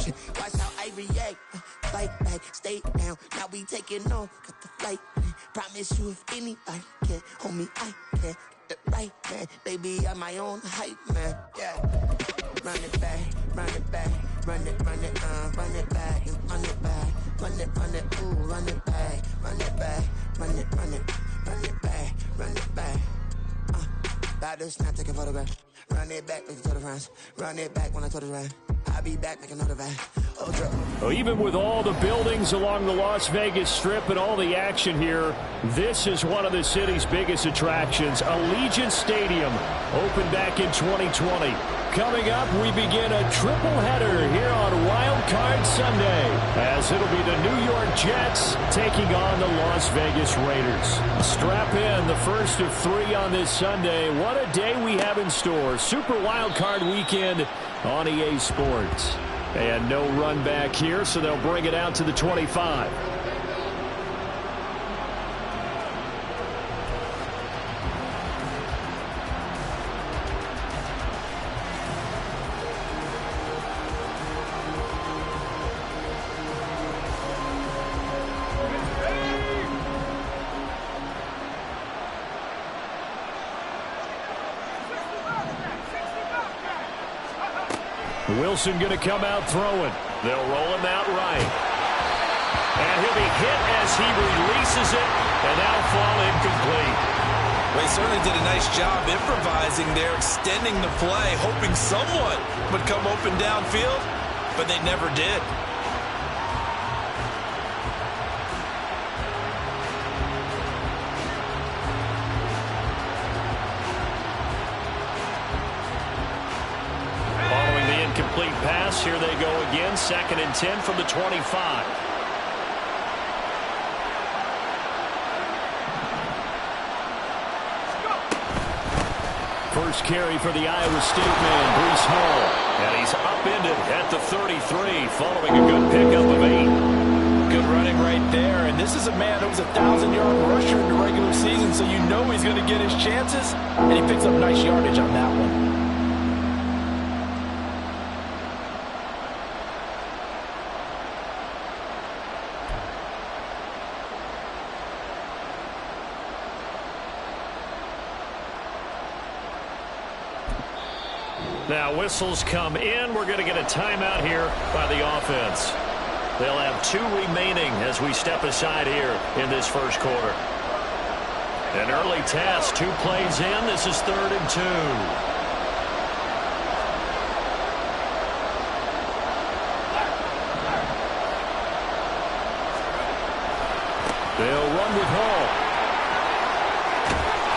motion. Watch how I react. Fight back, stay down. Now we taking on. Got the flight. Promise you if anybody can, homie, I can. Get it right, man. Baby, I'm my own hype, man. Yeah. Run it back, run it back. Run it back, and run it back. Run it, ooh, run it back. Run it back, run it back, run it back. About to snap, take a photograph. Run it back, make it to the friends. Run it back when I told it right. I'll be back, make another van. Well, even with all the buildings along the Las Vegas Strip and all the action here, this is one of the city's biggest attractions. Allegiant Stadium opened back in 2020. Coming up, we begin a triple header here on Wild Card Sunday, as it'll be the New York Jets taking on the Las Vegas Raiders. Strap in, the first of 3 on this Sunday. What a day we have in store. Super Wild Card Weekend on EA Sports. And no run back here, so they'll bring it out to the 25. Wilson going to come out throwing. They'll roll him out right. And he'll be hit as he releases it, and that'll fall incomplete. Well, he certainly did a nice job improvising there, extending the play, hoping someone would come open downfield, but they never did. Complete pass. Here they go again. 2nd and 10 from the 25. First carry for the Iowa State man, Breece Hall. And he's upended at the 33 following a good pickup of 8. Good running right there. And this is a man who was a 1,000-yard rusher in the regular season, so you know he's going to get his chances. And he picks up nice yardage on that one. Now whistles come in. We're going to get a timeout here by the offense. They'll have 2 remaining as we step aside here in this first quarter. An early test, 2 plays in. This is 3rd and 2. They'll run with Hall.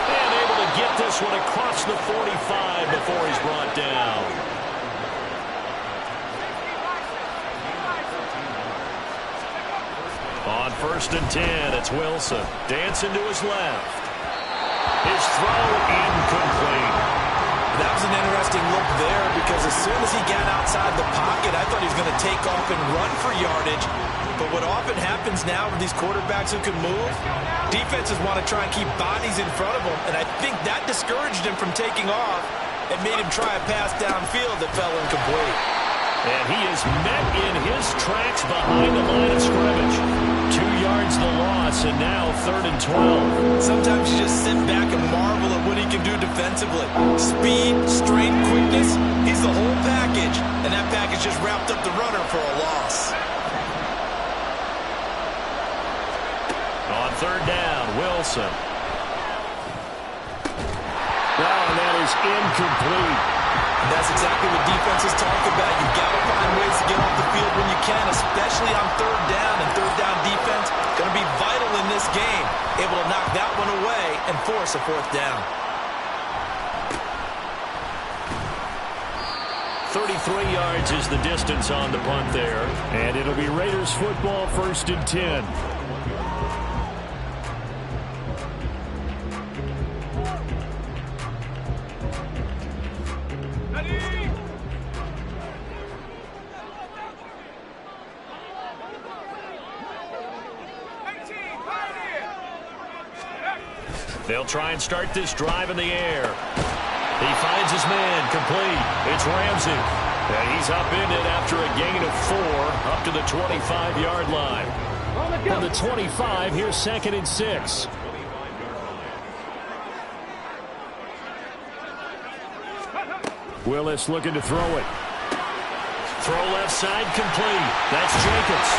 And able to get this one across the 45 before he's brought down. On 1st and 10, it's Wilson. Dancing to his left. His throw incomplete. That was an interesting look there because as soon as he got outside the pocket, I thought he was going to take off and run for yardage. But what often happens now with these quarterbacks who can move, defenses want to try and keep bodies in front of them, and I think that discouraged him from taking off and made him try a pass downfield that fell incomplete. And he is met in his tracks behind the line of scrimmage. 2 yards the loss, and now 3rd and 12. Sometimes you just sit back and marvel at what he can do defensively. Speed, strength, quickness, he's the whole package. And that package just wrapped up the runner for a loss. On 3rd down, Wilson. Now that is incomplete. That's exactly what defenses talk about. You've got to find ways to get off the field when you can, especially on 3rd down. And 3rd down defense going to be vital in this game. Able to knock that one away and force a 4th down. 33 yards is the distance on the punt there. And it'll be Raiders football, 1st and 10. They'll try and start this drive in the air. He finds his man complete. It's Ramsey. And he's upended after a gain of 4 up to the 25-yard line. From the 25, here's 2nd and 6. Willis looking to throw it. Throw left side complete. That's Jacobs.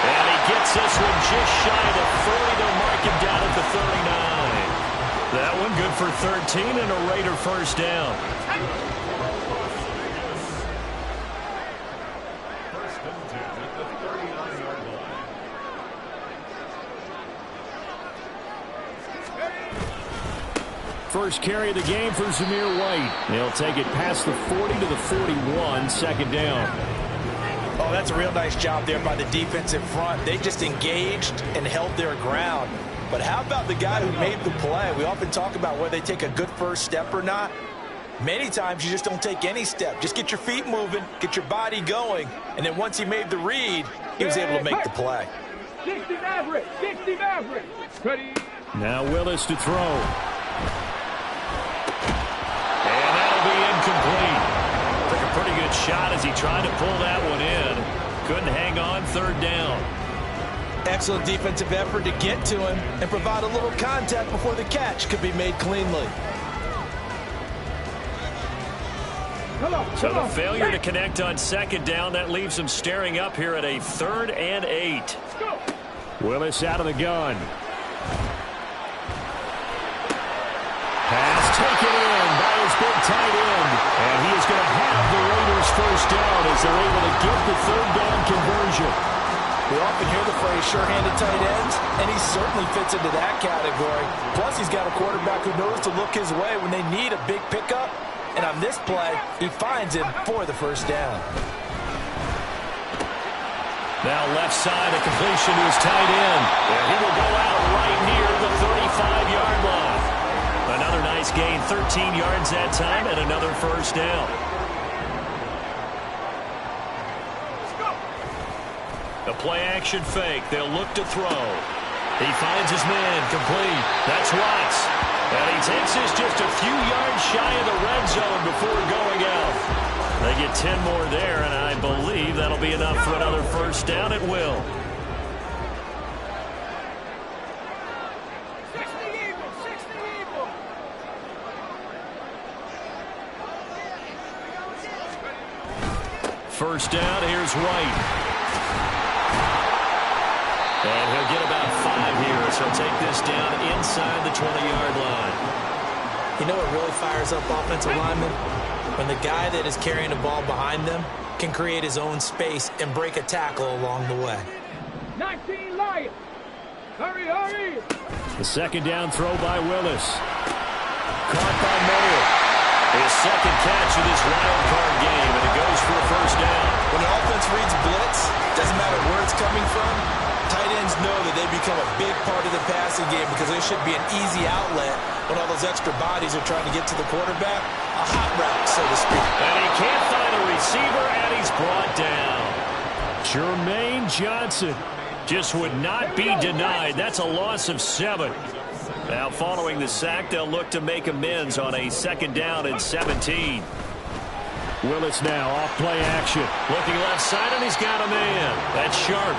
And he gets this one just shy of the 30. They'll mark him down at the 39. That one good for 13 and a Raider first down. First carry of the game for Zamir White. He'll take it past the 40 to the 41, 2nd down. Oh, that's a real nice job there by the defensive front. They just engaged and held their ground. But how about the guy who made the play? We often talk about whether they take a good first step or not. Many times you just don't take any step. Just get your feet moving, get your body going, and then once he made the read, he was able to make the play. 60 average, 60 average. Ready. Now Willis to throw. And that'll be incomplete. Took a pretty good shot as he tried to pull that one in. Couldn't hang on, 3rd down. Excellent defensive effort to get to him and provide a little contact before the catch could be made cleanly. So the failure to connect on 2nd down, that leaves him staring up here at a 3rd and 8. Willis out of the gun. Pass taken in by his big tight end. And he is going to have the Raiders first down as they're able to get the 3rd down conversion. We often hear the phrase sure-handed tight ends, and he certainly fits into that category. Plus, he's got a quarterback who knows to look his way when they need a big pickup. And on this play, he finds him for the first down. Now left side, a completion to his tight end. And he will go out right near the 35-yard line. Another nice gain, 13 yards that time, and another first down. A play-action fake. They'll look to throw. He finds his man, complete. That's Watts. And he takes this just a few yards shy of the red zone before going out. They get 10 more there, and I believe that'll be enough for another first down at will. First down, here's White. And he'll get about 5 here as he'll take this down inside the 20-yard line. You know what really fires up offensive linemen? When the guy that is carrying the ball behind them can create his own space and break a tackle along the way. 19 Lions. Hurry, hurry. The 2nd down throw by Willis. Caught by Mayer. His 2nd catch of this wild card game, and it goes for a first down. When an offense reads blitz, doesn't matter where it's coming from, tight ends know that they become a big part of the passing game because there should be an easy outlet when all those extra bodies are trying to get to the quarterback. A hot route, so to speak. And he can't find a receiver, and he's brought down. Jermaine Johnson just would not be denied. That's a loss of 7. Now, following the sack, they'll look to make amends on a 2nd down and 17. Willis now off play action. Looking left side, and he's got a man. That's Sharp.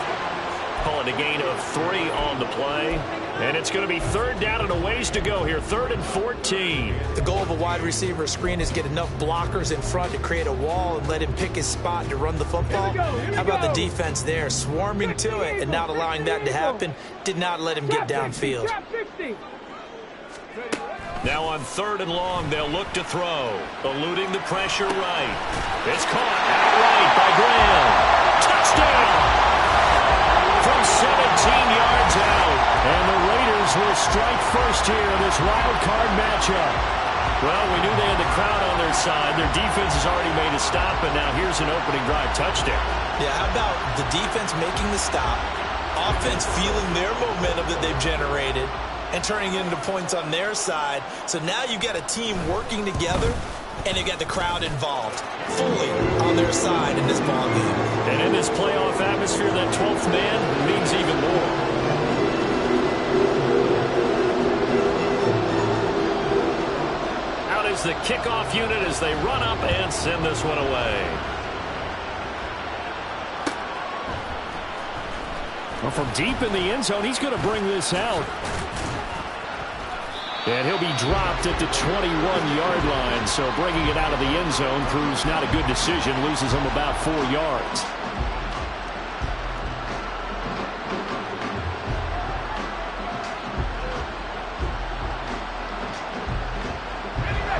Calling a gain of 3 on the play. And it's going to be 3rd down and a ways to go here. 3rd and 14. The goal of a wide receiver screen is get enough blockers in front to create a wall and let him pick his spot to run the football. How about the defense there, swarming to it and not allowing that to happen? Did not let him get downfield. Now on 3rd and long, they'll look to throw. Eluding the pressure right. It's caught outright by Graham. Touchdown! From 17 yards out. And the Raiders will strike first here in this wild card matchup. Well, we knew they had the crowd on their side. Their defense has already made a stop, and now here's an opening drive touchdown. Yeah, how about the defense making the stop, offense feeling their momentum that they've generated, and turning it into points on their side. So now you've got a team working together, and they've got the crowd involved fully on their side in this ballgame. And in this playoff atmosphere, that 12th man means even more. Out is the kickoff unit as they run up and send this one away. Well, from deep in the end zone, he's going to bring this out. And he'll be dropped at the 21-yard line. So bringing it out of the end zone proves not a good decision. Loses him about 4 yards.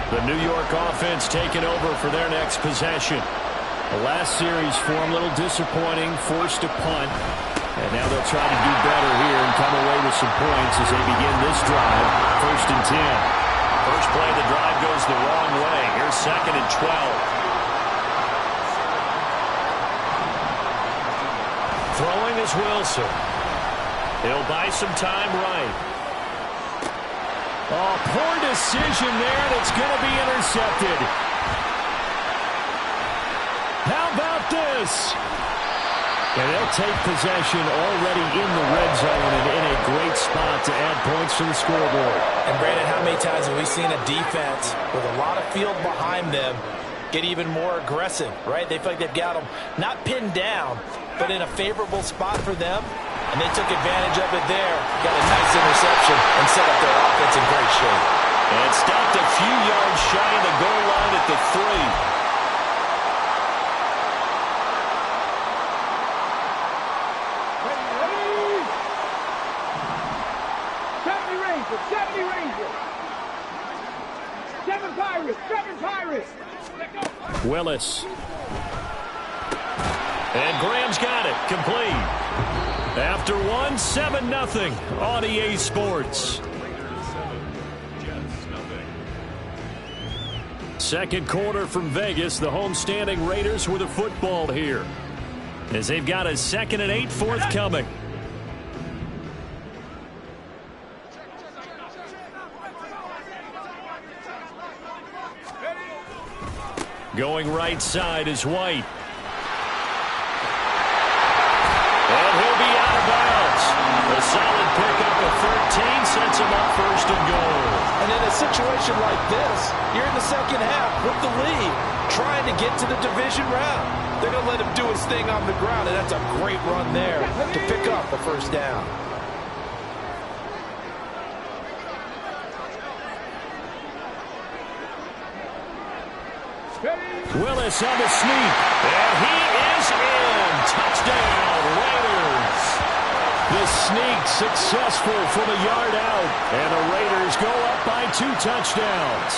The New York offense taking over for their next possession. The last series for them, a little disappointing, forced to punt. And now they'll try to do better here and come away with some points as they begin this drive. 1st and 10. First play of the drive goes the wrong way. Here's 2nd and 12. Throwing is Wilson. He'll buy some time right. Oh, poor decision there. That's going to be intercepted. How about this? And they'll take possession already in the red zone and in a great spot to add points to the scoreboard. And Brandon, how many times have we seen a defense with a lot of field behind them get even more aggressive, right? They feel like they've got them not pinned down, but in a favorable spot for them. And they took advantage of it there. Got a nice interception and set up their offense in great shape. And stopped a few yards shy of the goal line at the 3. Willis. And Graham's got it. Complete. After 1, 7-0 on EA Sports. Second quarter from Vegas. The homestanding Raiders with the football here, as they've got a 2nd and 8 forthcoming. Going right side is White. And he'll be out of bounds. A solid pickup of 13 sets him up 1st and goal. And in a situation like this, you're in the second half with the lead, trying to get to the division round. They're going to let him do his thing on the ground, and that's a great run there to pick up the 1st down. Willis on the sneak, and he is in. Touchdown, Raiders. The sneak successful from a yard out, and the Raiders go up by 2 touchdowns.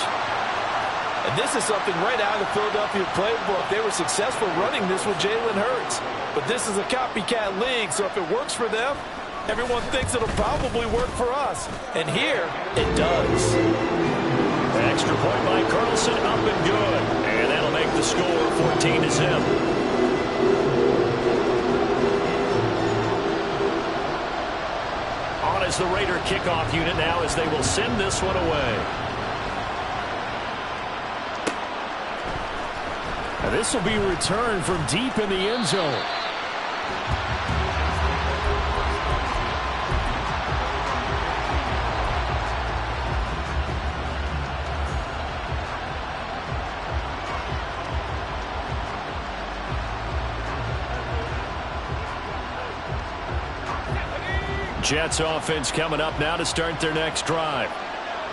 And this is something right out of the Philadelphia playbook. They were successful running this with Jalen Hurts. But this is a copycat league, so if it works for them, everyone thinks it'll probably work for us. And here, it does. Extra point by Carlson, up and good. And that'll make the score 14-0. On as the Raider kickoff unit now, as they will send this one away. Now this will be returned from deep in the end zone. Jets offense coming up now to start their next drive.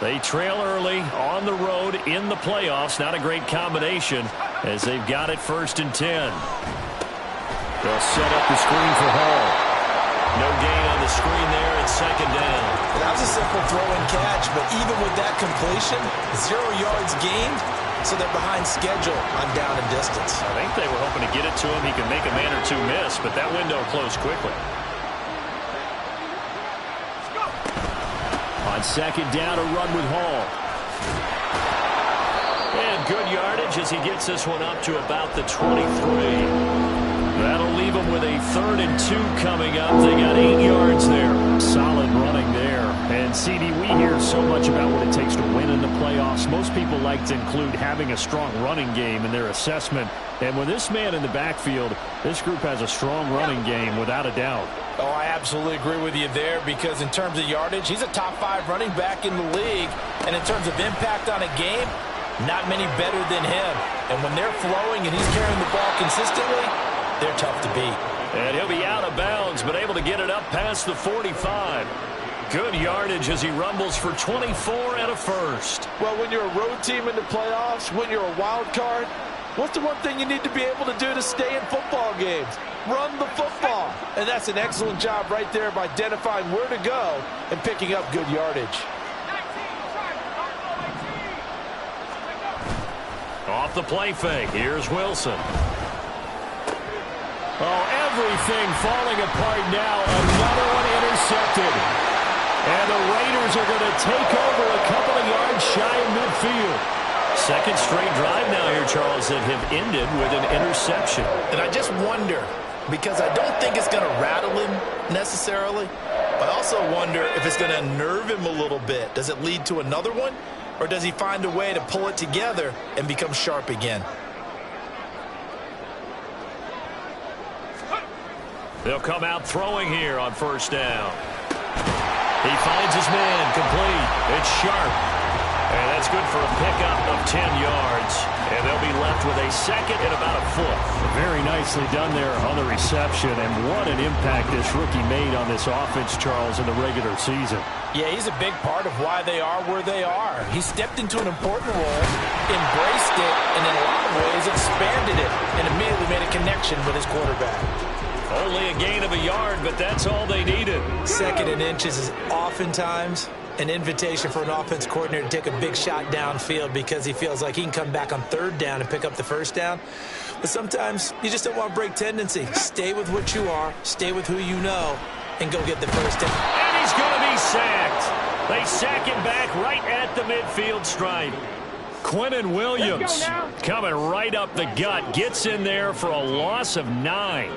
They trail early on the road in the playoffs. Not a great combination as they've got it 1st and 10. They'll set up the screen for Hall. No gain on the screen there. It's 2nd down. That was a simple throw and catch, but even with that completion, 0 yards gained, so they're behind schedule on down and distance. I think they were hoping to get it to him. He could make a man or two miss, but that window closed quickly. On 2nd down, a run with Hall. And good yardage as he gets this one up to about the 23. That'll leave them with a 3rd and 2 coming up. They got 8 yards there. Solid running there. And, CD, we hear so much about what it takes to win in the playoffs. Most people like to include having a strong running game in their assessment. And with this man in the backfield, this group has a strong running game without a doubt. Oh, I absolutely agree with you there, because in terms of yardage, he's a top 5 running back in the league. And in terms of impact on a game, not many better than him. And when they're flowing and he's carrying the ball consistently, they're tough to beat. And he'll be out of bounds, but able to get it up past the 45. Good yardage as he rumbles for 24 and a first. Well, when you're a road team in the playoffs, when you're a wild card, what's the one thing you need to be able to do to stay in football games? Run the football. And that's an excellent job right there of identifying where to go and picking up good yardage. Off the play fake. Here's Wilson. Oh, everything falling apart now. Another one intercepted. And the Raiders are going to take over a couple of yards shy of midfield. Second straight drive now here, Charles, that have ended with an interception. And I just wonder, because I don't think it's going to rattle him necessarily, I also wonder if it's going to unnerve him a little bit. Does it lead to another one? Or does he find a way to pull it together and become sharp again? They'll come out throwing here on first down. He finds his man complete. It's Sharp. And that's good for a pickup of 10 yards. And they'll be left with a second and about a foot. Very nicely done there on the reception. And what an impact this rookie made on this offense, Charles, in the regular season. Yeah, he's a big part of why they are where they are. He stepped into an important role, embraced it, and in a lot of ways expanded it, and immediately made a connection with his quarterback. Only a gain of a yard, but that's all they needed. Second and inches is oftentimes an invitation for an offense coordinator to take a big shot downfield because he feels like he can come back on third down and pick up the first down. But sometimes you just don't want to break tendency. Stay with what you are, stay with who you know, and go get the first down. And he's going to be sacked. They sack him back right at the midfield stripe. Quinnen Williams coming right up the gut. Gets in there for a loss of 9.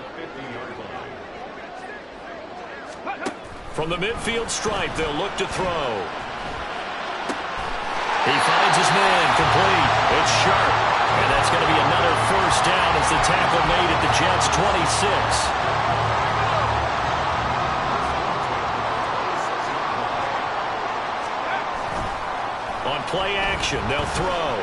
From the midfield stripe, they'll look to throw. He finds his man complete. It's Sharp. And that's going to be another first down as the tackle made at the Jets' 26. On play action, they'll throw.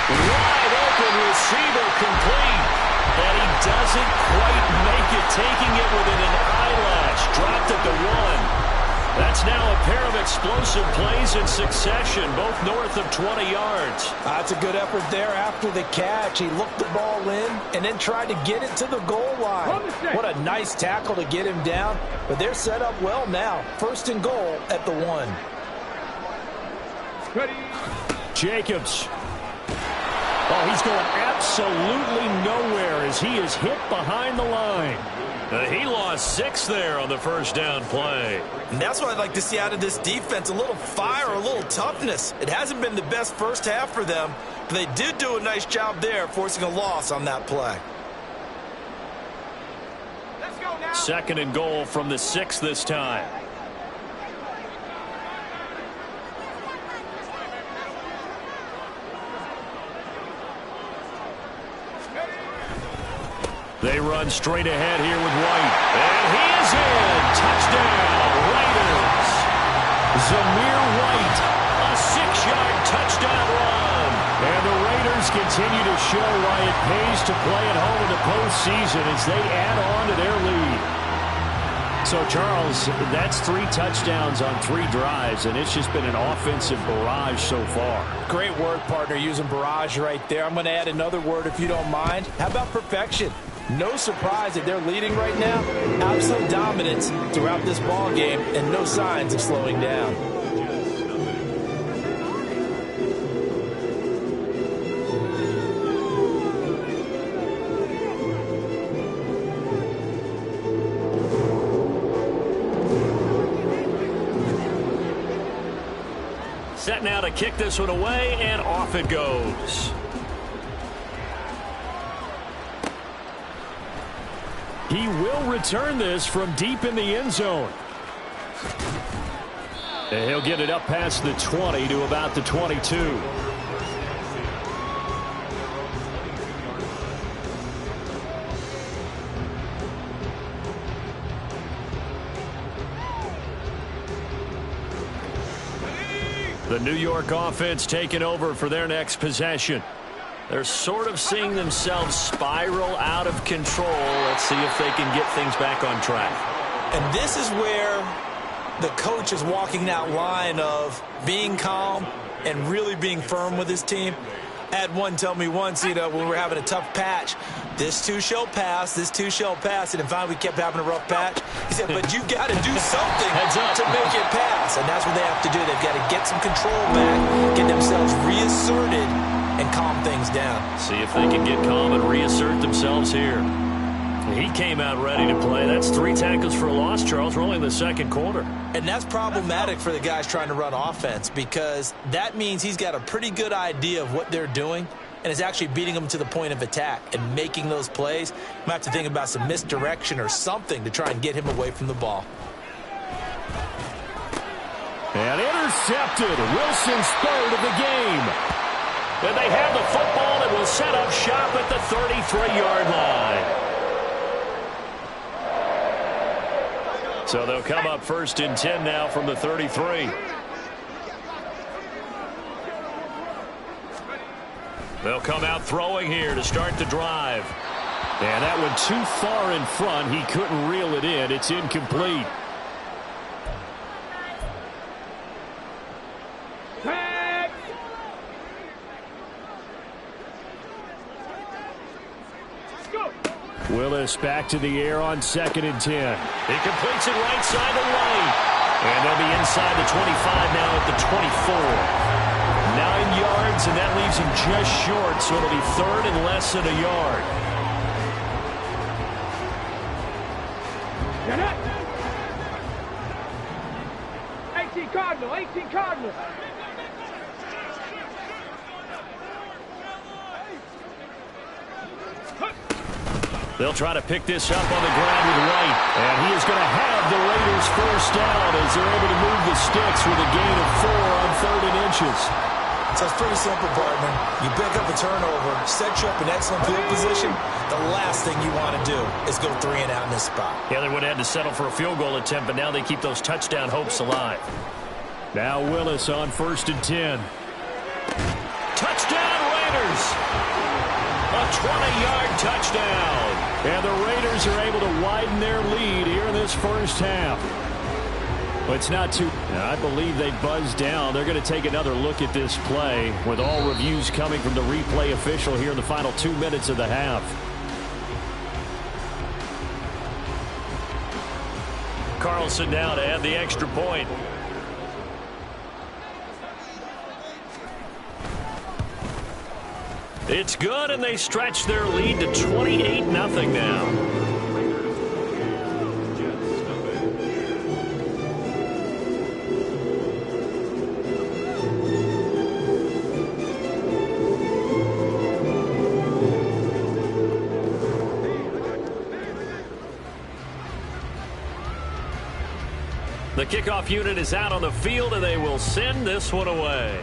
Wide open receiver complete. And he doesn't quite make it, taking it within an eyelash. Dropped at the 1. That's now a pair of explosive plays in succession, both north of 20 yards. That's a good effort there after the catch. He looked the ball in and then tried to get it to the goal line. What a nice tackle to get him down. But they're set up well now. First and goal at the 1. Jacobs. Oh, he's going absolutely nowhere as he is hit behind the line. He lost 6 there on the first down play. And that's what I'd like to see out of this defense, a little fire, a little toughness. It hasn't been the best first half for them, but they did do a nice job there, forcing a loss on that play. Let's go now. Second and goal from the 6 this time. They run straight ahead here with White. And he is in. Touchdown, Raiders. Zamir White, a 6-yard touchdown run. And the Raiders continue to show why it pays to play at home in the postseason as they add on to their lead. So, Charles, that's 3 touchdowns on 3 drives, and it's just been an offensive barrage so far. Great word, partner, using barrage right there. I'm going to add another word if you don't mind. How about perfection? No surprise that they're leading right now. Absolute dominance throughout this ball game and no signs of slowing down. Set now to kick this one away, and off it goes. He will return this from deep in the end zone. And he'll get it up past the 20 to about the 22. The New York offense taking over for their next possession. They're sort of seeing themselves spiral out of control. Let's see if they can get things back on track. And this is where the coach is walking that line of being calm and really being firm with his team. I had one tell me once, when we were having a tough patch, this too shall pass, this too shall pass. And finally we kept having a rough patch. He said, but you got to do something to make it pass. And that's what they have to do. They've got to get some control back, get themselves reasserted, and calm things down. See if they can get calm and reassert themselves here. He came out ready to play. That's 3 tackles for a loss, Charles. We're only in the second quarter. And that's problematic for the guys trying to run offense, because that means he's got a pretty good idea of what they're doing and is actually beating them to the point of attack and making those plays. You might have to think about some misdirection or something to try and get him away from the ball. And intercepted. Wilson's third of the game. And they have the football and will set up shop at the 33-yard line. So they'll come up 1st and 10 now from the 33. They'll come out throwing here to start the drive. And that one too far in front. He couldn't reel it in. It's incomplete. Willis back to the air on 2nd and 10. He completes it right side of the lane. And they'll be inside the 25 now at the 24. 9 yards, and that leaves him just short, so it'll be 3rd and less than a yard. Get it! 18 Cardinal, 18 Cardinal. They'll try to pick this up on the ground with White. And he is going to have the Raiders first down as they're able to move the sticks with a gain of 4 on 3rd and inches. So it's pretty simple, partner. You pick up a turnover, set you up in excellent field position. The last thing you want to do is go 3 and out in this spot. Yeah, they would have had to settle for a field goal attempt, but now they keep those touchdown hopes alive. Now Willis on 1st and 10. Touchdown Raiders! A 20-yard touchdown. And the Raiders are able to widen their lead here in this first half. But it's not too... I believe they buzzed down. They're going to take another look at this play with all reviews coming from the replay official here in the final 2 minutes of the half. Carlson now to add the extra point. It's good, and they stretch their lead to 28-0 now. The kickoff unit is out on the field, and they will send this one away.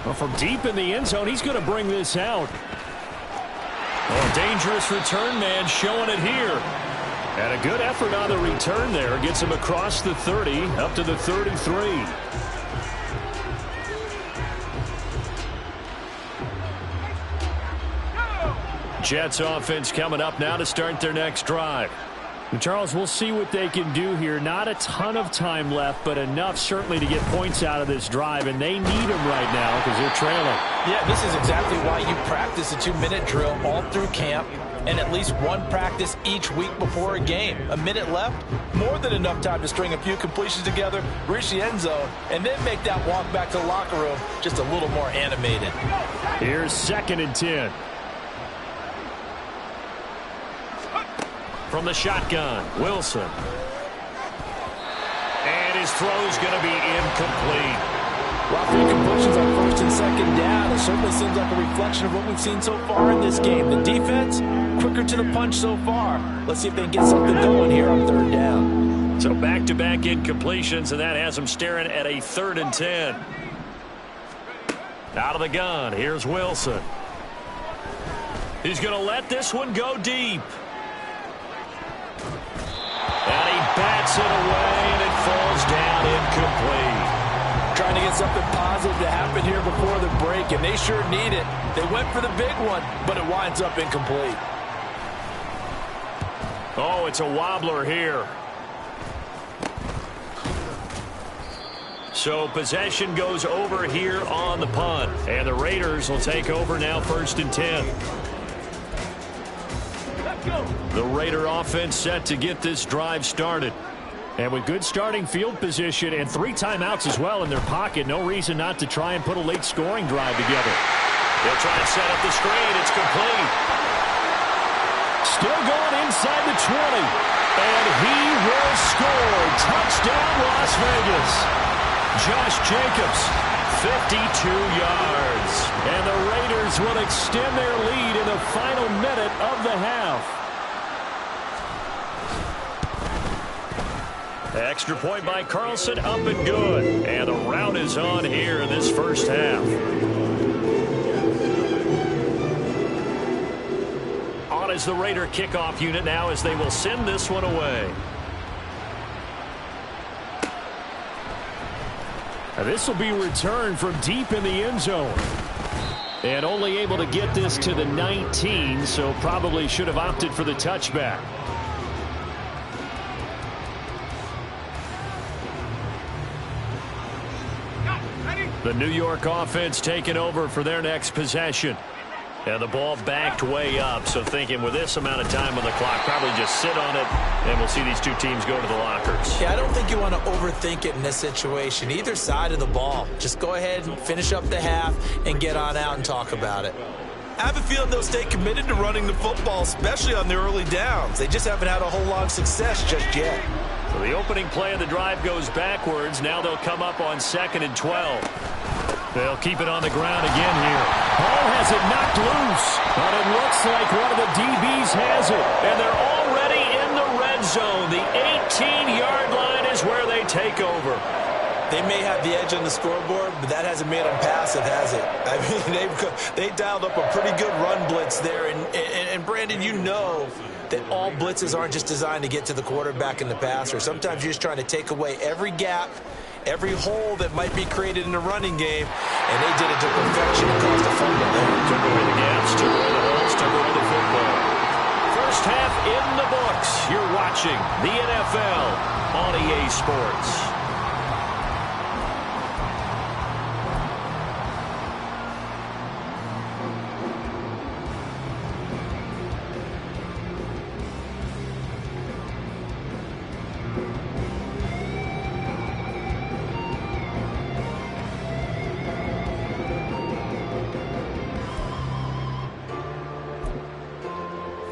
Well, from deep in the end zone, he's going to bring this out. Oh, dangerous return man showing it here. And a good effort on the return there. Gets him across the 30, up to the 33. Jets offense coming up now to start their next drive. And Charles, we'll see what they can do here. Not a ton of time left, but enough certainly to get points out of this drive, and they need them right now because they're trailing. Yeah, this is exactly why you practice a 2-minute drill all through camp and at least one practice each week before a game. A minute left, more than enough time to string a few completions together, reach the end zone, and then make that walk back to the locker room just a little more animated. Here's 2nd and 10. From the shotgun, Wilson. And his throw's going to be incomplete. Well, 3 completions on 1st and 2nd down. It certainly seems like a reflection of what we've seen so far in this game. The defense, quicker to the punch so far. Let's see if they can get something going here on 3rd down. So back-to-back incompletions, and that has them staring at a 3rd and 10. Out of the gun, here's Wilson. He's going to let this one go deep. And he bats it away, and it falls down incomplete. Trying to get something positive to happen here before the break, and they sure need it. They went for the big one, but it winds up incomplete. Oh, it's a wobbler here. So possession goes over here on the punt. And the Raiders will take over now, 1st and 10. The Raider offense set to get this drive started. And with good starting field position and 3 timeouts as well in their pocket, no reason not to try and put a late scoring drive together. They'll try and set up the screen. It's complete. Still going inside the 20. And he will score. Touchdown, Las Vegas. Josh Jacobs, 52 yards. And the Raiders will extend their lead in the final minute of the half. Extra point by Carlson, up and good. And the rout is on here in this first half. On is the Raider kickoff unit now as they will send this one away. Now this will be returned from deep in the end zone. And only able to get this to the 19, so probably should have opted for the touchback. The New York offense taking over for their next possession. And the ball backed way up, so thinking with this amount of time on the clock, probably just sit on it, and we'll see these two teams go to the lockers. Yeah, I don't think you want to overthink it in this situation. Either side of the ball. Just go ahead and finish up the half and get on out and talk about it. I have a feeling they'll stay committed to running the football, especially on the early downs. They just haven't had a whole lot of success just yet. So the opening play of the drive goes backwards. Now they'll come up on 2nd and 12. They'll keep it on the ground again here. Ball has it knocked loose, but it looks like one of the DBs has it. And they're already in the red zone. The 18-yard line is where they take over. They may have the edge on the scoreboard, but that hasn't made them passive, has it? I mean, they dialed up a pretty good run blitz there. And Brandon, you know that all blitzes aren't just designed to get to the quarterback and the passer. Sometimes you're just trying to take away every gap, every hole that might be created in the running game, and they did it to perfection and caused a fumble there. Took away the gaps, took away the holes, took away the football. First half in the books. You're watching the NFL on EA Sports.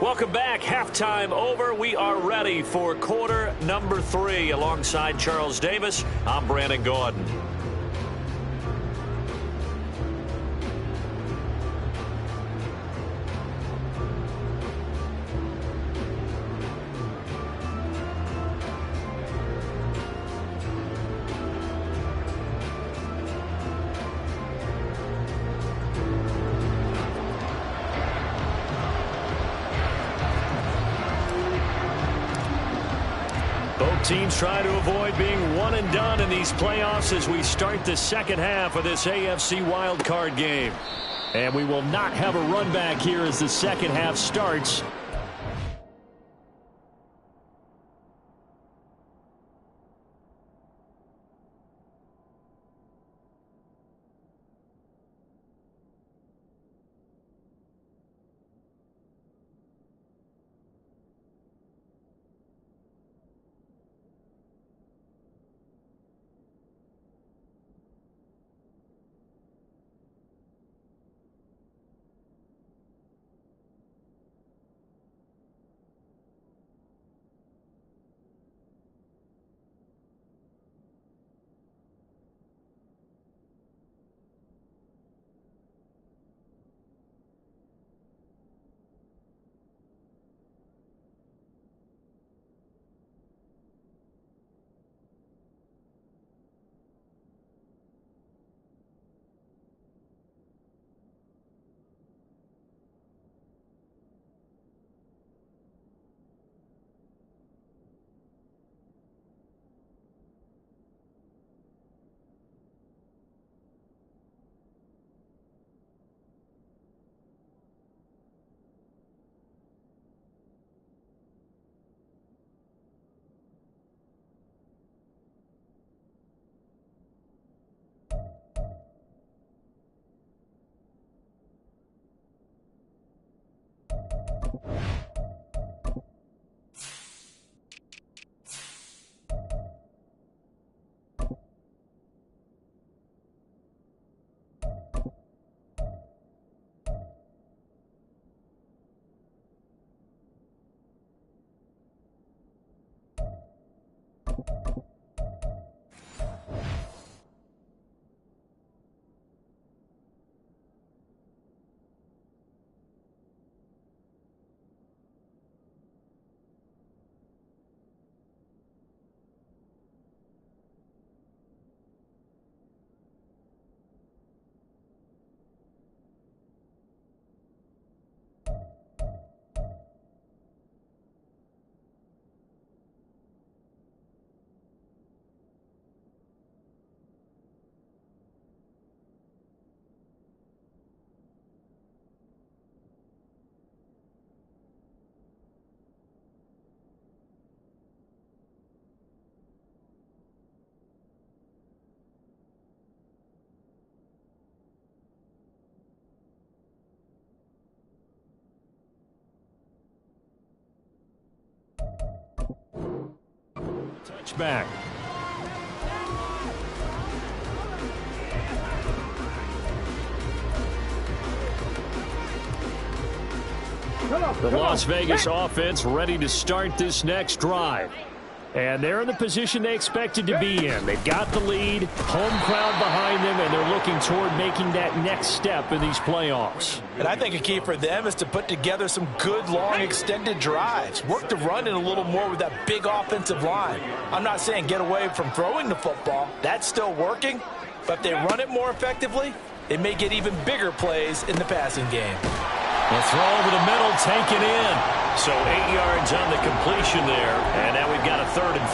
Welcome back. Halftime over. We are ready for quarter number 3. Alongside Charles Davis, I'm Brandon Gordon. Teams try to avoid being one and done in these playoffs as we start the second half of this AFC wildcard game. And we will not have a run back here as the second half starts. Touchback. The Las Vegas offense ready to start this next drive. And they're in the position they expected to be in. They've got the lead, home crowd behind them, and they're looking toward making that next step in these playoffs. And I think a key for them is to put together some good, long, extended drives. Work the run in a little more with that big offensive line. I'm not saying get away from throwing the football. That's still working. But if they run it more effectively, they may get even bigger plays in the passing game. The throw over the middle, taken in. So 8 yards on the completion there. And now we've got a 3rd and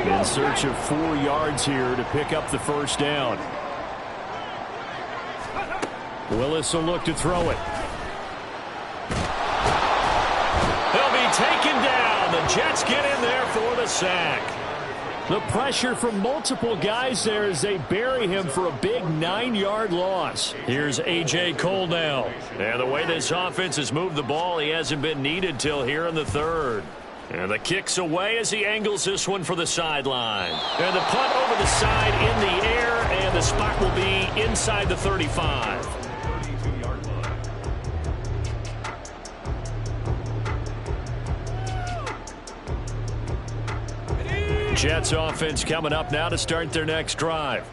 4. In search of 4 yards here to pick up the first down. Willis will look to throw it. He'll be taken down. The Jets get in there for the sack. The pressure from multiple guys there as they bury him for a big 9-yard loss. Here's A.J. Cole now. And the way this offense has moved the ball, he hasn't been needed till here in the 3rd. And the kick's away as he angles this one for the sideline. And the punt over the side in the air, and the spot will be inside the 35. Jets offense coming up now to start their next drive.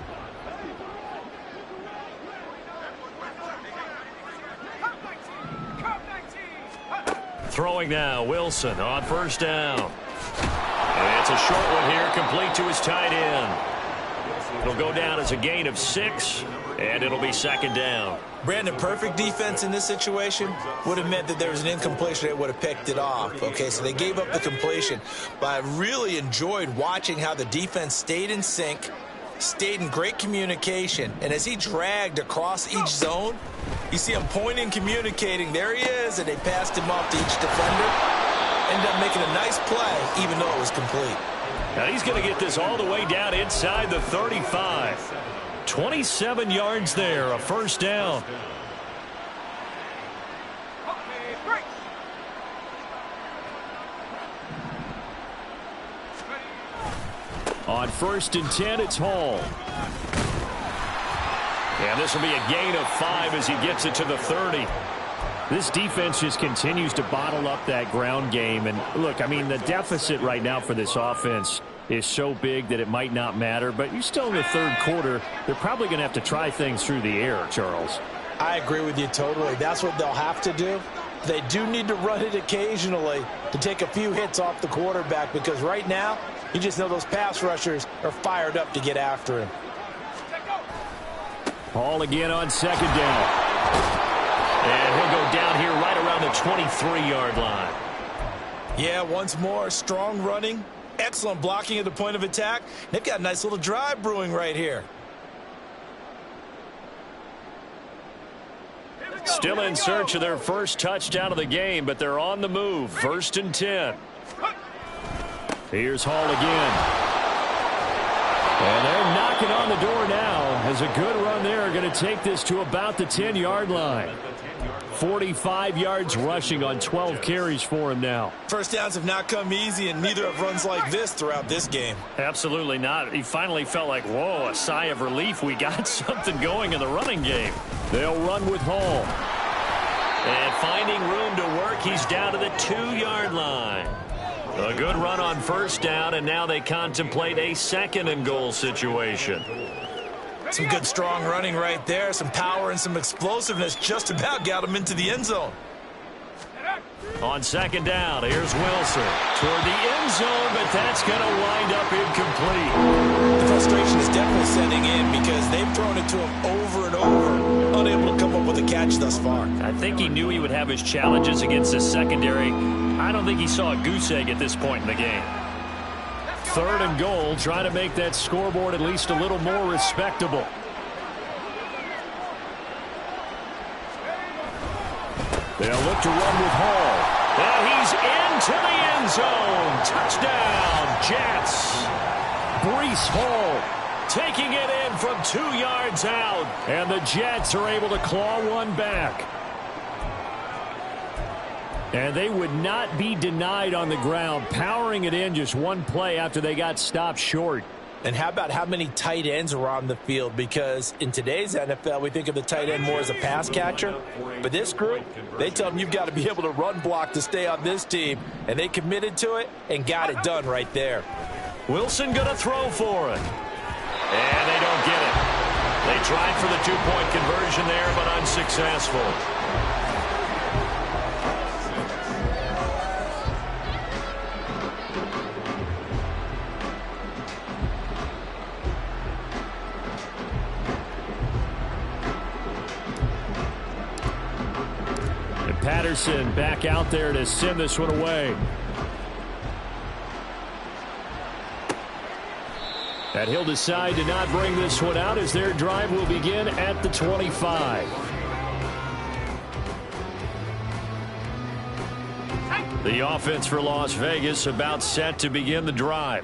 Throwing now, Wilson on first down. And it's a short one here, complete to his tight end. It'll go down as a gain of 6, and it'll be 2nd down. Brandon, perfect defense in this situation would have meant that there was an incompletion. They would have picked it off. Okay, so they gave up the completion. But I really enjoyed watching how the defense stayed in sync, stayed in great communication. And as he dragged across each zone, you see him pointing, communicating. There he is, and they passed him off to each defender. Ended up making a nice play, even though it was complete. Now he's going to get this all the way down inside the 35. 27 yards there, a first down. On 1st and 10, it's Hall. And this will be a gain of 5 as he gets it to the 30. This defense just continues to bottle up that ground game. And look, I mean, the deficit right now for this offense is so big that it might not matter. But you're still in the 3rd quarter. They're probably going to have to try things through the air, Charles. I agree with you totally. That's what they'll have to do. They do need to run it occasionally to take a few hits off the quarterback, because right now, you just know those pass rushers are fired up to get after him. Hall again on 2nd down. And he'll go down here right around the 23-yard line. Yeah, once more, strong running, excellent blocking at the point of attack. They've got a nice little drive brewing right here. Still in search of their first touchdown of the game, but they're on the move. 1st and 10. Here's Hall again. And they're knocking on the door now as a good run there. Going to take this to about the 10-yard line. 45 yards rushing on 12 carries for him now. First downs have not come easy, and neither have runs like this throughout this game. Absolutely not. He finally felt like, whoa, a sigh of relief. We got something going in the running game. They'll run with Hall. And finding room to work, he's down to the 2-yard line. A good run on first down, and now they contemplate a 2nd and goal situation. Some good strong running right there. Some power and some explosiveness just about got him into the end zone. On 2nd down, here's Wilson toward the end zone, but that's going to wind up incomplete. The frustration is definitely setting in because they've thrown it to him over and over, unable to come up with a catch thus far. I think he knew he would have his challenges against his secondary. I don't think he saw a goose egg at this point in the game. 3rd and goal, trying to make that scoreboard at least a little more respectable. They'll look to run with Hall. And he's into the end zone. Touchdown, Jets. Breece Hall Taking it in from 2 yards out. And the Jets are able to claw one back. And they would not be denied on the ground, powering it in just one play after they got stopped short. And how about how many tight ends are on the field? Because in today's NFL, we think of the tight end more as a pass catcher. But this group, they tell them you've got to be able to run block to stay on this team. And they committed to it and got it done right there. Wilson going to throw for it. And they don't get it. They tried for the 2-point conversion there, but unsuccessful. Patterson back out there to send this one away. And he'll decide to not bring this one out as their drive will begin at the 25. The offense for Las Vegas about set to begin the drive.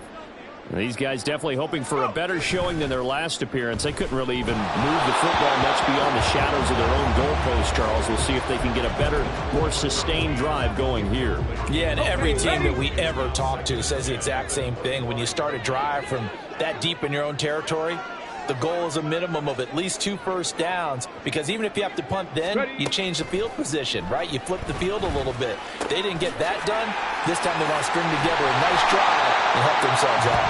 These guys definitely hoping for a better showing than their last appearance. They couldn't really even move the football much beyond the shadows of their own goalpost, Charles. We'll see if they can get a better, more sustained drive going here. Yeah, and every team that we ever talk to says the exact same thing. When you start a drive from that deep in your own territory, the goal is a minimum of at least 2 first downs, because even if you have to punt then, you change the field position, right? You flip the field a little bit. They didn't get that done. This time they want to string together a nice drive and help themselves out.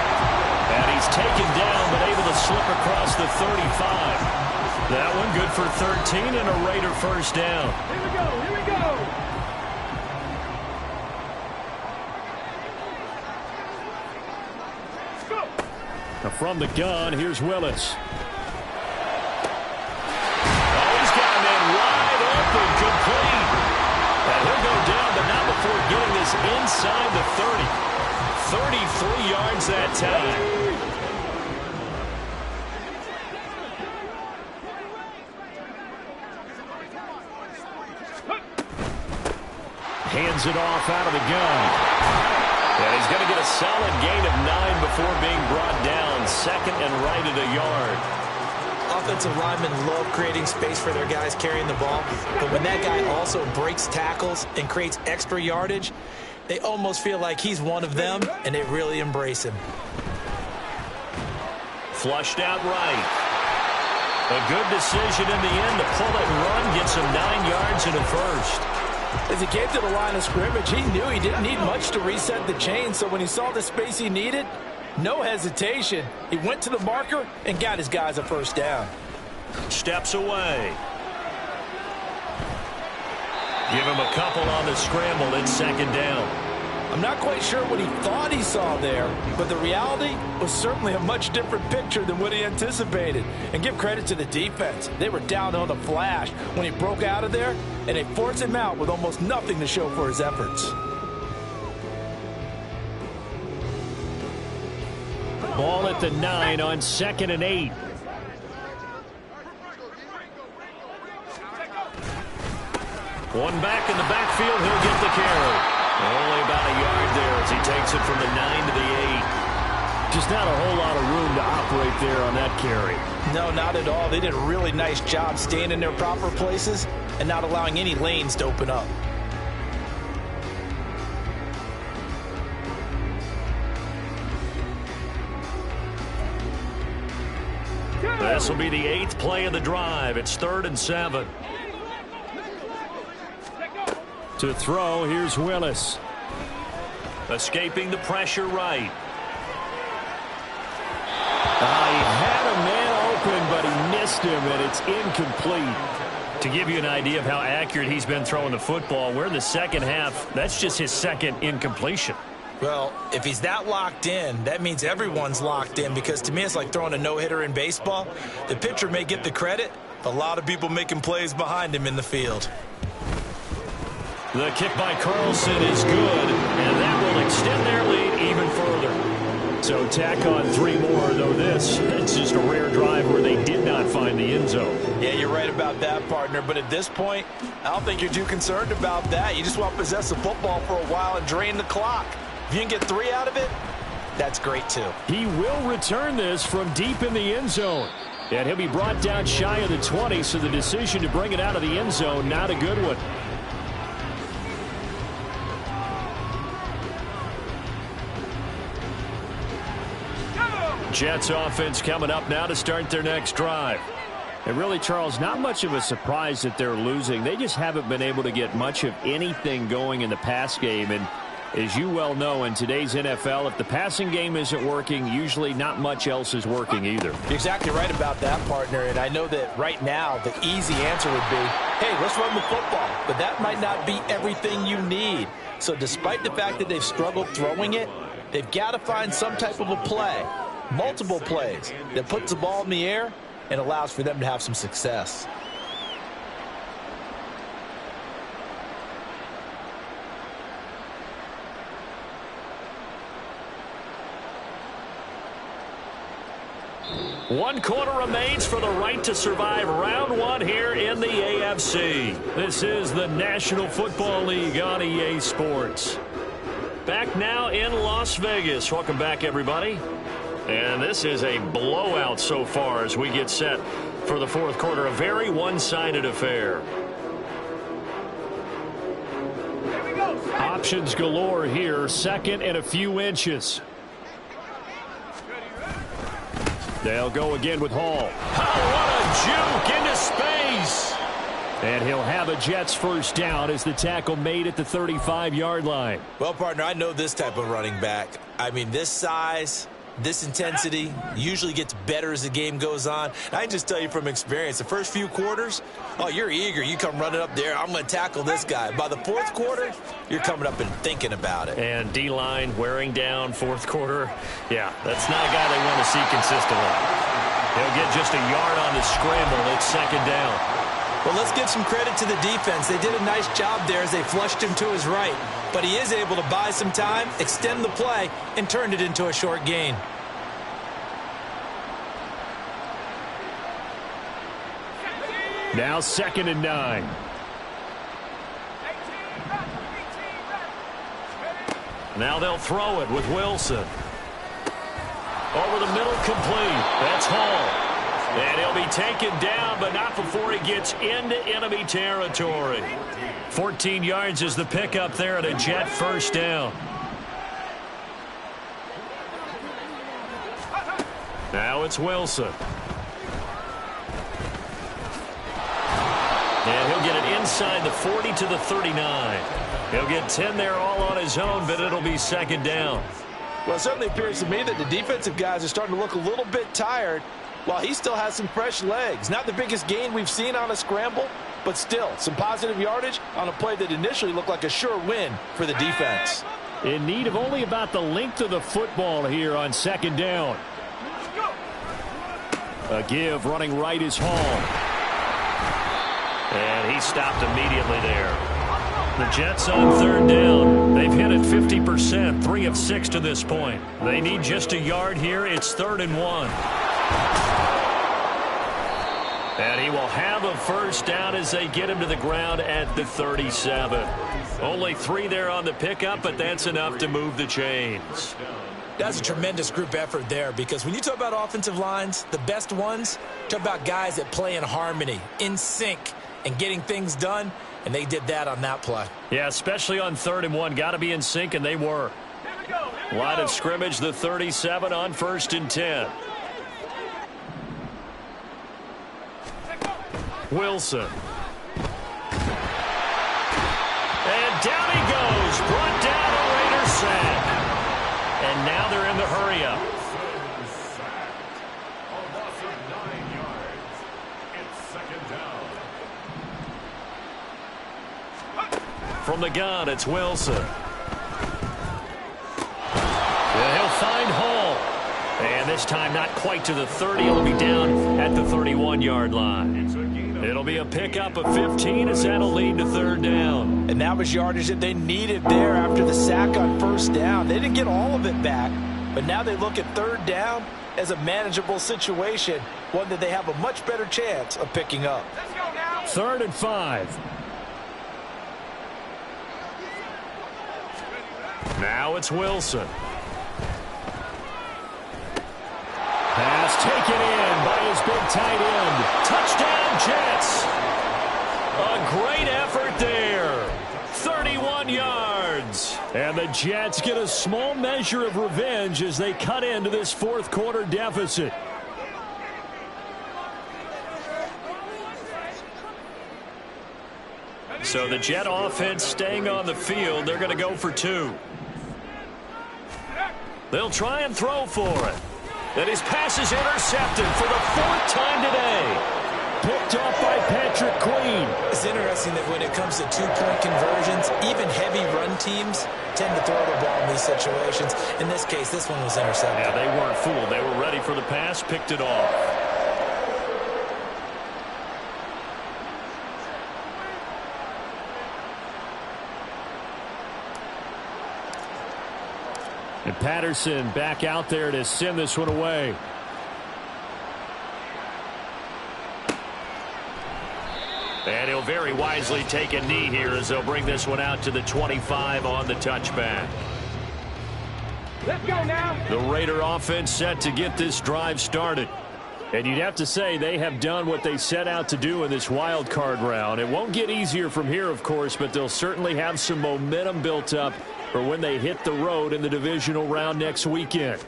And he's taken down, but able to slip across the 35. That one good for 13 and a Raider first down. Here we go, here we go. From the gun, here's Willis. Oh, he's got him in wide open, complete. And he'll go down, but not before getting this inside the 30. 33 yards that time. Hands it off out of the gun. And he's going to get a solid gain of 9 before being brought down. 2nd and right at a yard. Offensive linemen love creating space for their guys carrying the ball. But when that guy also breaks tackles and creates extra yardage, they almost feel like he's one of them, and they really embrace him. Flushed out right. A good decision in the end to pull it and run. Gets him 9 yards and a first. As he came to the line of scrimmage, he knew he didn't need much to reset the chain. So when he saw the space he needed, no hesitation. He went to the marker and got his guys a first down. Steps away. Give him a couple on the scramble. It's 2nd down. I'm not quite sure what he thought he saw there, but the reality was certainly a much different picture than what he anticipated. And give credit to the defense. They were down on the flash when he broke out of there, and they forced him out with almost nothing to show for his efforts. Ball at the 9 on 2nd and 8. One back in the backfield. He'll get the carry. Only about a yard there as he takes it from the 9 to the 8. Just not a whole lot of room to operate there on that carry. No, not at all. They did a really nice job staying in their proper places and not allowing any lanes to open up. This will be the 8th play of the drive. It's 3rd and 7. To throw, here's Willis. Escaping the pressure right. He had a man open, but he missed him, and it's incomplete. To give you an idea of how accurate he's been throwing the football, we're in the second half. That's just his second incompletion. Well, if he's that locked in, that means everyone's locked in, because to me it's like throwing a no-hitter in baseball. The pitcher may get the credit, a lot of people making plays behind him in the field. The kick by Carlson is good, and that will extend their lead even further. So tack on 3 more, though it's just a rare drive where they did not find the end zone. Yeah, you're right about that, partner, but at this point, I don't think you're too concerned about that. You just want to possess the football for a while and drain the clock. If you can get 3 out of it, that's great too. He will return this from deep in the end zone. And he'll be brought down shy of the 20, so the decision to bring it out of the end zone, not a good one. Jets offense coming up now to start their next drive. And really, Charles, not much of a surprise that they're losing. They just haven't been able to get much of anything going in the pass game. And as you well know, in today's NFL, if the passing game isn't working, usually not much else is working either. You're exactly right about that, partner. And I know that right now the easy answer would be, hey, let's run the football. But that might not be everything you need. So despite the fact that they've struggled throwing it, they've got to find some type of a play, multiple plays, that puts the ball in the air and allows for them to have some success. One quarter remains for the right to survive round 1 here in the AFC. This is the National Football League on EA Sports. Back now in Las Vegas. Welcome back, everybody. And this is a blowout so far as we get set for the 4th quarter. A very one-sided affair. Options galore here. 2nd and a few inches. They'll go again with Hall. Oh, what a juke into space. And he'll have a Jets first down as the tackle made at the 35-yard line. Well, partner, I know this type of running back. I mean, this size, this intensity usually gets better as the game goes on. And I can just tell you from experience, the first few quarters, oh, you're eager. You come running up there, I'm going to tackle this guy. By the 4th quarter, you're coming up and thinking about it. And D-line wearing down 4th quarter. Yeah, that's not a guy they want to see consistently. He'll get just a yard on the scramble. It's 2nd down. Well, let's give some credit to the defense. They did a nice job there as they flushed him to his right. But he is able to buy some time, extend the play, and turned it into a short gain. Now 2nd and 9. Now they'll throw it with Wilson. Over the middle, complete. That's Hall. And he'll be taken down, but not before he gets into enemy territory. 14 yards is the pickup there at a Jet first down. Now it's Wilson. And he'll get it inside the 40 to the 39. He'll get 10 there all on his own, but it'll be 2nd down. Well, it certainly appears to me that the defensive guys are starting to look a little bit tired, while he still has some fresh legs. Not the biggest gain we've seen on a scramble, but still some positive yardage on a play that initially looked like a sure win for the defense. In need of only about the length of the football here on 2nd down. A give running right is Hall. And he stopped immediately there. The Jets on 3rd down. They've hit it 50%, 3 of 6 to this point. They need just a yard here. It's 3rd and 1. And he will have a first down as they get him to the ground at the 37. Only 3 there on the pickup, but that's enough to move the chains. That's a tremendous group effort there, because when you talk about offensive lines, the best ones, talk about guys that play in harmony, in sync. and getting things done, and they did that on that play. Yeah, especially on 3rd and 1. Got to be in sync, and they were. Line of scrimmage, the 37 on 1st and 10. Wilson. And down he goes. Brought down a Raider sack. And now they're in the hurry-up. From the gun, it's Wilson. And he'll find Hall. And this time not quite to the 30. It'll be down at the 31-yard line. It'll be a pickup of 15 as that'll lead to 3rd down. And that was yardage that they needed there after the sack on 1st down. They didn't get all of it back, but now they look at 3rd down as a manageable situation, one that they have a much better chance of picking up. 3rd and 5. Now it's Wilson. Pass taken in by his big tight end. Touchdown, Jets. A great effort there. 31 yards. And the Jets get a small measure of revenge as they cut into this 4th quarter deficit. So the Jet offense staying on the field. They're going to go for 2. They'll try and throw for it. And his pass is intercepted for the 4th time today. Picked off by Patrick Queen. It's interesting that when it comes to 2-point conversions, even heavy run teams tend to throw the ball in these situations. In this case, this one was intercepted. Yeah, they weren't fooled. They were ready for the pass, picked it off. And Patterson back out there to send this one away. And he'll very wisely take a knee here as they'll bring this one out to the 25 on the touchback. Let's go now. The Raider offense set to get this drive started. And you'd have to say they have done what they set out to do in this wild card round. It won't get easier from here, of course, but they'll certainly have some momentum built up for when they hit the road in the divisional round next weekend.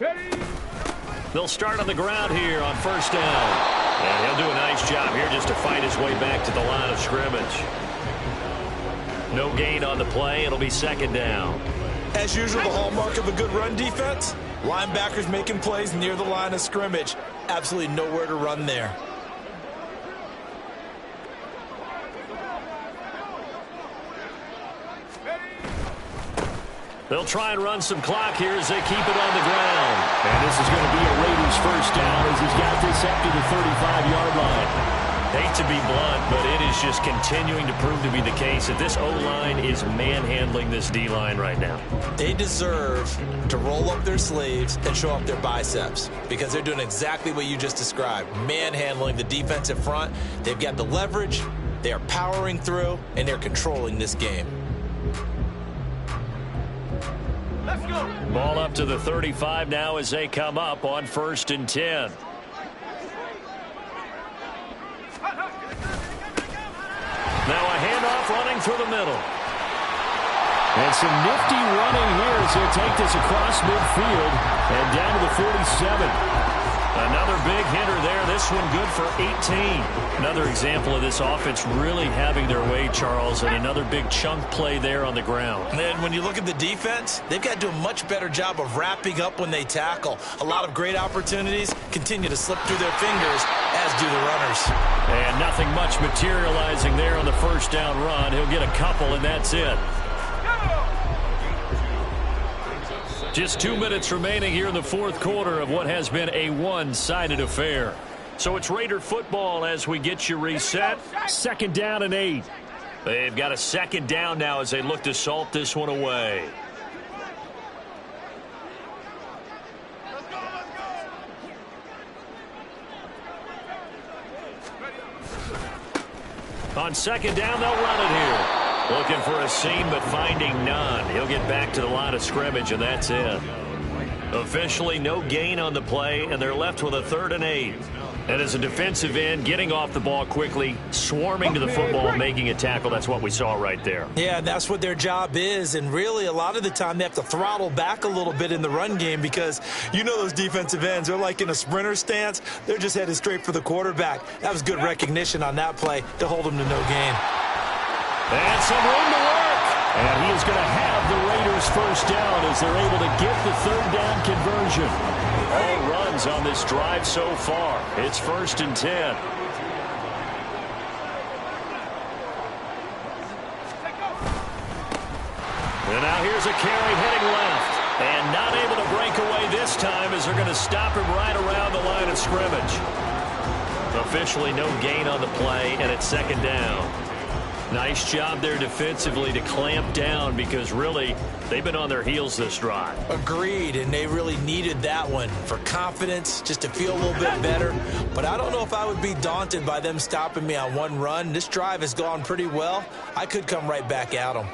They'll start on the ground here on 1st down. And he'll do a nice job here just to fight his way back to the line of scrimmage. No gain on the play. It'll be 2nd down. As usual, the hallmark of a good run defense, linebackers making plays near the line of scrimmage. Absolutely nowhere to run there. They'll try and run some clock here as they keep it on the ground. And this is going to be a Raiders 1st down as he's got this up to the 35-yard line. Hate to be blunt, but it is just continuing to prove to be the case that this O-line is manhandling this D-line right now. They deserve to roll up their sleeves and show up their biceps because they're doing exactly what you just described, manhandling the defensive front. They've got the leverage, they are powering through, and they're controlling this game. Let's go. Ball up to the 35 now as they come up on 1st and 10. Now a handoff running through the middle. And some nifty running here as he'll take this across midfield and down to the 47. Another big hitter there. This one good for 18. Another example of this offense really having their way, Charles, and another big chunk play there on the ground. And then when you look at the defense, they've got to do a much better job of wrapping up when they tackle. A lot of great opportunities continue to slip through their fingers, as do the runners. And nothing much materializing there on the 1st down run. He'll get a couple, and that's it. Just 2 minutes remaining here in the 4th quarter of what has been a one-sided affair. So it's Raider football as we get you reset. 2nd down and 8. They've got a 2nd down now as they look to salt this one away. On 2nd down, they'll run it here. Looking for a seam, but finding none. He'll get back to the line of scrimmage, and that's it. Officially, no gain on the play, and they're left with a 3rd and 8. And as a defensive end, getting off the ball quickly, swarming to the football, making a tackle, that's what we saw right there. Yeah, and that's what their job is. And really, a lot of the time, they have to throttle back a little bit in the run game because you know those defensive ends, they're like in a sprinter stance. They're just headed straight for the quarterback. That was good recognition on that play to hold them to no gain. And some room to work. And he is going to have the Raiders first down as they're able to get the third down conversion. All runs on this drive so far. It's 1st and 10. And now here's a carry heading left. And not able to break away this time as they're going to stop him right around the line of scrimmage. Officially no gain on the play, and it's 2nd down. Nice job there defensively to clamp down because really they've been on their heels this drive. Agreed, and they really needed that one for confidence, just to feel a little bit better. But I don't know if I would be daunted by them stopping me on one run. This drive has gone pretty well. I could come right back at them.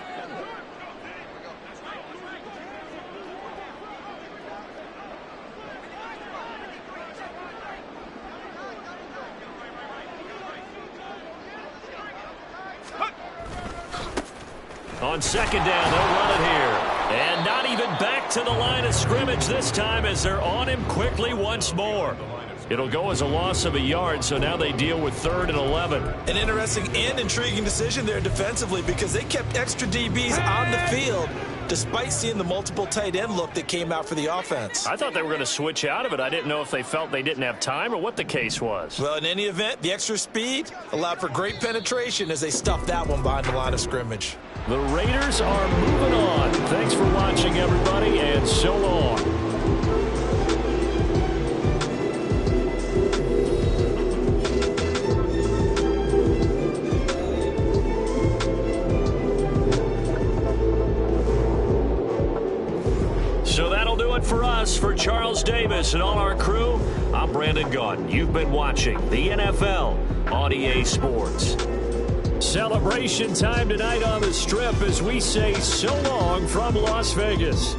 On 2nd down, they'll run it here. And not even back to the line of scrimmage this time as they're on him quickly once more. It'll go as a loss of a yard, so now they deal with 3rd and 11. An interesting and intriguing decision there defensively because they kept extra DBs on the field despite seeing the multiple tight end look that came out for the offense. I thought they were going to switch out of it. I didn't know if they felt they didn't have time or what the case was. Well, in any event, the extra speed allowed for great penetration as they stuffed that one behind the line of scrimmage. The Raiders are moving on. Thanks for watching, everybody, and so long. So that'll do it for us. For Charles Davis and all our crew, I'm Brandon Gaudin. You've been watching the NFL on EA Sports. Celebration time tonight on the Strip as we say so long from Las Vegas.